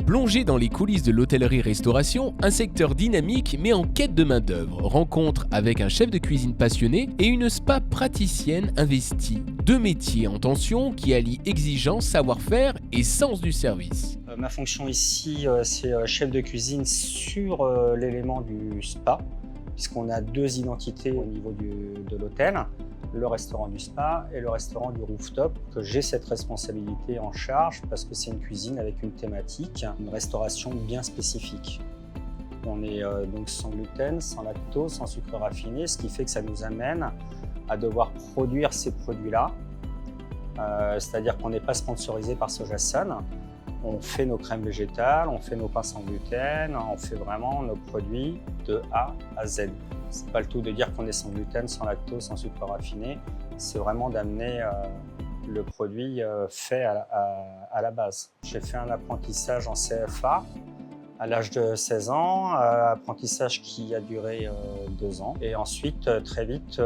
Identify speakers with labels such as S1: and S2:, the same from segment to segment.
S1: Plongé dans les coulisses de l'hôtellerie-restauration, un secteur dynamique mais en quête de main-d'œuvre, rencontre avec un chef de cuisine passionné et une spa praticienne investie. Deux métiers en tension qui allient exigence, savoir-faire et sens du service.
S2: Ma fonction ici, c'est chef de cuisine sur l'élément du spa, puisqu'on a deux identités au niveau de l'hôtel, le restaurant du spa et le restaurant du rooftop, que j'ai cette responsabilité en charge parce que c'est une cuisine avec une thématique, une restauration bien spécifique. On est donc sans gluten, sans lactose, sans sucre raffiné, ce qui fait que ça nous amène à devoir produire ces produits-là, c'est-à-dire qu'on n'est pas sponsorisé par Sojasun. On fait nos crèmes végétales, on fait nos pains sans gluten, on fait vraiment nos produits de A à Z. C'est pas le tout de dire qu'on est sans gluten, sans lactose, sans sucre raffiné, c'est vraiment d'amener le produit fait à la base. J'ai fait un apprentissage en CFA à l'âge de 16 ans, apprentissage qui a duré 2 ans. Et ensuite, très vite,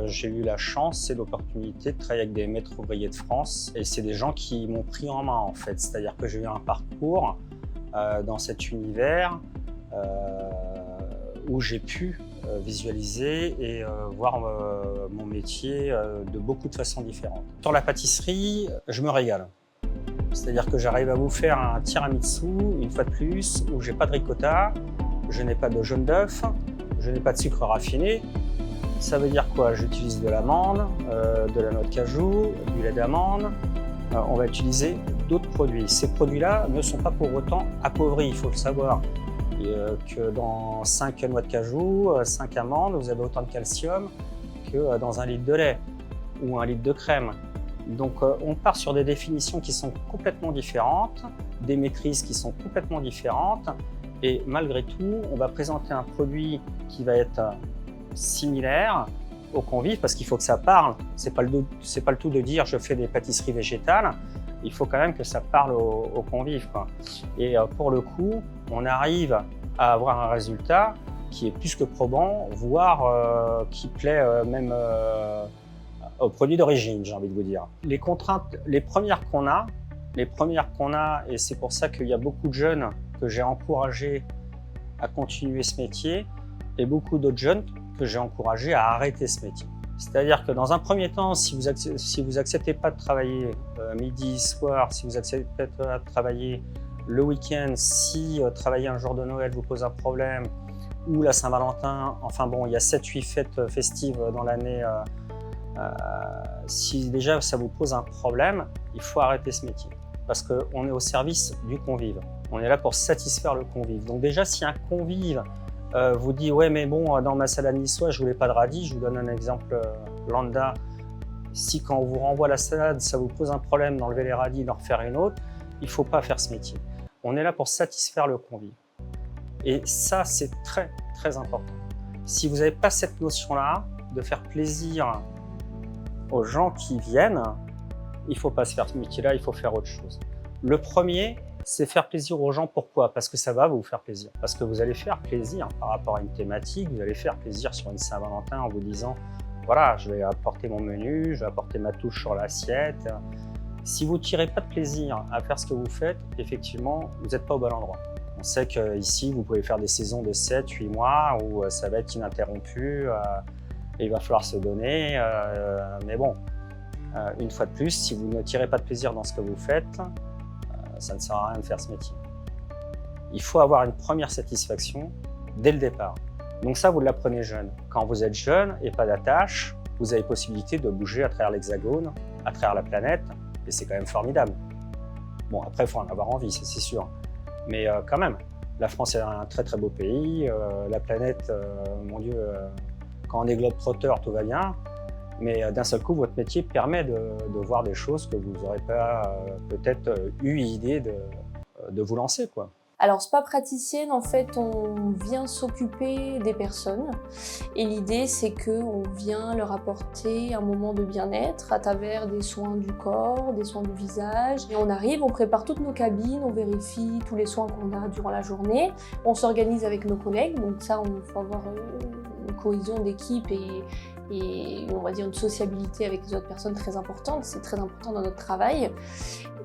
S2: j'ai eu la chance et l'opportunité de travailler avec des maîtres ouvriers de France. Et c'est des gens qui m'ont pris en main, en fait. C'est-à-dire que j'ai eu un parcours dans cet univers où j'ai pu visualiser et voir mon métier de beaucoup de façons différentes. Sur la pâtisserie, je me régale. C'est-à-dire que j'arrive à vous faire un tiramisu, une fois de plus, où j'ai pas de ricotta, je n'ai pas de jaune d'œuf, je n'ai pas de sucre raffiné. Ça veut dire quoi? J'utilise de l'amande, de la noix de cajou, du lait d'amande. On va utiliser d'autres produits. Ces produits-là ne sont pas pour autant appauvris, il faut le savoir. Que dans 5 noix de cajou, 5 amandes, vous avez autant de calcium que dans 1 litre de lait ou 1 litre de crème. Donc on part sur des définitions qui sont complètement différentes, des maîtrises qui sont complètement différentes et malgré tout, on va présenter un produit qui va être similaire aux convives parce qu'il faut que ça parle. C'est pas le tout de dire je fais des pâtisseries végétales, il faut quand même que ça parle aux convives, quoi. Et pour le coup, on arrive à avoir un résultat qui est plus que probant, voire qui plaît même aux produits d'origine, j'ai envie de vous dire. Les contraintes, les premières qu'on a, et c'est pour ça qu'il y a beaucoup de jeunes que j'ai encouragés à continuer ce métier, et beaucoup d'autres jeunes que j'ai encouragés à arrêter ce métier. C'est-à-dire que dans un premier temps, si vous acceptez pas de travailler midi, soir, si vous acceptez pas de travailler le week-end, si travailler un jour de Noël vous pose un problème, ou la Saint-Valentin, enfin bon, il y a 7-8 fêtes festives dans l'année. Si déjà ça vous pose un problème, il faut arrêter ce métier parce qu'on est au service du convive. On est là pour satisfaire le convive. Donc déjà, si un convive vous dit « ouais mais bon, dans ma salade niçoise, je voulais pas de radis », je vous donne un exemple lambda. Si quand on vous renvoie la salade, ça vous pose un problème d'enlever les radis, d'en refaire une autre, il faut pas faire ce métier. On est là pour satisfaire le convive. Et ça, c'est très très important. Si vous n'avez pas cette notion-là, de faire plaisir aux gens qui viennent, il ne faut pas se faire ce métier-là, il faut faire autre chose. Le premier, c'est faire plaisir aux gens. Pourquoi? Parce que ça va vous faire plaisir. Parce que vous allez faire plaisir par rapport à une thématique, vous allez faire plaisir sur une Saint-Valentin en vous disant « voilà, je vais apporter mon menu, je vais apporter ma touche sur l'assiette ». Si vous ne tirez pas de plaisir à faire ce que vous faites, effectivement, vous n'êtes pas au bon endroit. On sait qu'ici, vous pouvez faire des saisons de 7-8 mois où ça va être ininterrompu. Et il va falloir se donner, mais bon, une fois de plus, si vous ne tirez pas de plaisir dans ce que vous faites, ça ne sert à rien de faire ce métier. Il faut avoir une première satisfaction dès le départ. Donc ça, vous l'apprenez jeune. Quand vous êtes jeune et pas d'attache, vous avez possibilité de bouger à travers l'hexagone, à travers la planète, et c'est quand même formidable. Bon, après, il faut en avoir envie, ça c'est sûr. Mais quand même, la France est un très très beau pays, la planète, mon Dieu, quand on est globe-trotter, tout va bien, mais d'un seul coup, votre métier permet de voir des choses que vous n'aurez pas peut-être eu idée de vous lancer, quoi.
S3: Alors, spa praticienne, en fait, on vient s'occuper des personnes et l'idée, c'est qu'on vient leur apporter un moment de bien-être à travers des soins du corps, des soins du visage. Et on arrive, on prépare toutes nos cabines, on vérifie tous les soins qu'on a durant la journée, on s'organise avec nos collègues, donc ça, il faut avoir une cohésion d'équipe et on va dire une sociabilité avec les autres personnes très importante, c'est très important dans notre travail.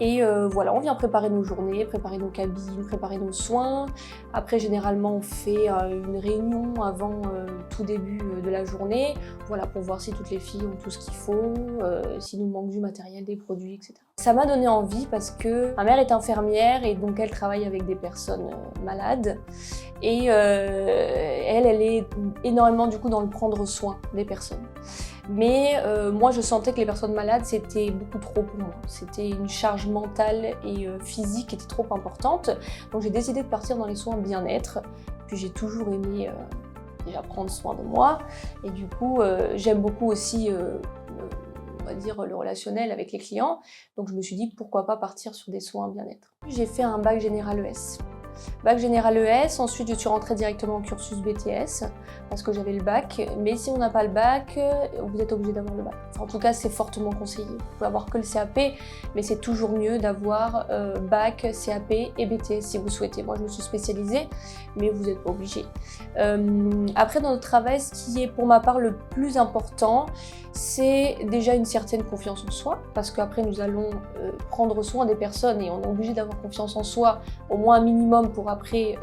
S3: Et voilà, on vient préparer nos journées, préparer nos cabines, préparer nos soins. Après, généralement, on fait une réunion avant tout début de la journée, voilà, pour voir si toutes les filles ont tout ce qu'il faut, s'il nous manque du matériel, des produits, etc. Ça m'a donné envie parce que ma mère est infirmière et donc elle travaille avec des personnes malades. Et elle est énormément du coup dans le prendre soin des personnes. Mais moi, je sentais que les personnes malades, c'était beaucoup trop pour moi. C'était une charge mentale et physique qui était trop importante. Donc j'ai décidé de partir dans les soins bien-être. Puis j'ai toujours aimé déjà prendre soin de moi. Et du coup, j'aime beaucoup aussi, on va dire, le relationnel avec les clients. Donc je me suis dit, pourquoi pas partir sur des soins bien-être. J'ai fait un bac général ES. Bac général ES, ensuite je suis rentrée directement au cursus BTS parce que j'avais le bac, mais si on n'a pas le bac, vous êtes obligé d'avoir le bac. Enfin, en tout cas, c'est fortement conseillé. Vous pouvez avoir que le CAP, mais c'est toujours mieux d'avoir bac, CAP et BTS si vous souhaitez. Moi, je me suis spécialisée, mais vous n'êtes pas obligé. Après, dans notre travail, ce qui est pour ma part le plus important, c'est déjà une certaine confiance en soi, parce qu'après, nous allons prendre soin des personnes et on est obligé d'avoir confiance en soi, au moins un minimum pour après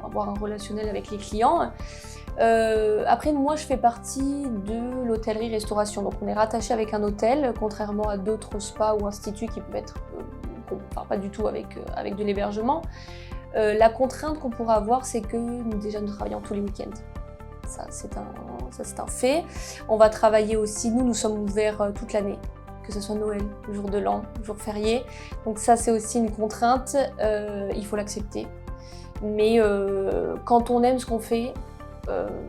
S3: avoir un relationnel avec les clients. Après, moi, je fais partie de l'hôtellerie-restauration. Donc, on est rattaché avec un hôtel, contrairement à d'autres spas ou instituts qui peuvent être, enfin, pas du tout avec de l'hébergement. La contrainte qu'on pourra avoir, c'est que nous travaillons tous les week-ends. Ça, c'est un fait. On va travailler aussi, nous sommes ouverts toute l'année, que ce soit Noël, le jour de l'an, le jour férié. Donc ça, c'est aussi une contrainte, il faut l'accepter. Mais quand on aime ce qu'on fait,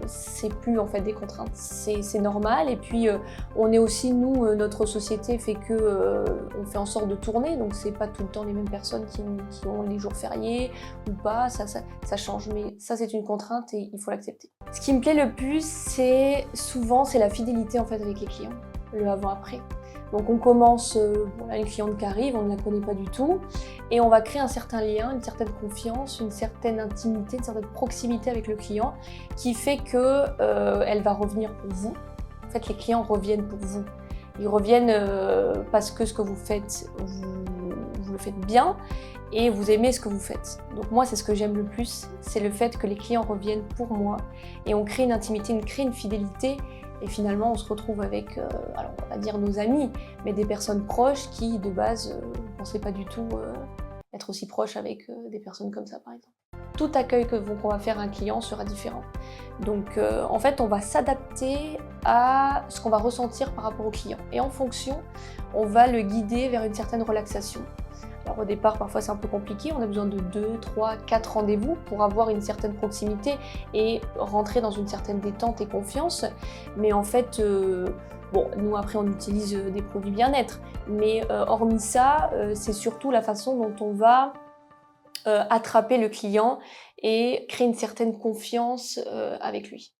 S3: c'est plus en fait des contraintes, c'est normal. Et puis on est aussi, nous, notre société fait que on fait en sorte de tourner, donc c'est pas tout le temps les mêmes personnes qui ont les jours fériés ou pas, ça change, mais ça c'est une contrainte et il faut l'accepter. Ce qui me plaît le plus, c'est la fidélité en fait avec les clients, le avant-après. Donc on commence, voilà, une cliente qui arrive, on ne la connaît pas du tout, et on va créer un certain lien, une certaine confiance, une certaine intimité, une certaine proximité avec le client, qui fait que elle va revenir pour vous. En fait, les clients reviennent pour vous. Ils reviennent parce que ce que vous faites, vous le faites bien, et vous aimez ce que vous faites. Donc moi, c'est ce que j'aime le plus, c'est le fait que les clients reviennent pour moi, et on crée une intimité, on crée une fidélité. Et finalement, on se retrouve avec, alors on va dire nos amis, mais des personnes proches qui, de base, ne pensaient pas du tout être aussi proches avec des personnes comme ça, par exemple. Tout accueil qu'on va faire à un client sera différent. Donc, en fait, on va s'adapter à ce qu'on va ressentir par rapport au client. Et en fonction, on va le guider vers une certaine relaxation. Alors au départ, parfois c'est un peu compliqué, on a besoin de 2, 3, 4 rendez-vous pour avoir une certaine proximité et rentrer dans une certaine détente et confiance. Mais en fait, bon, nous après on utilise des produits bien-être, mais hormis ça, c'est surtout la façon dont on va attraper le client et créer une certaine confiance avec lui.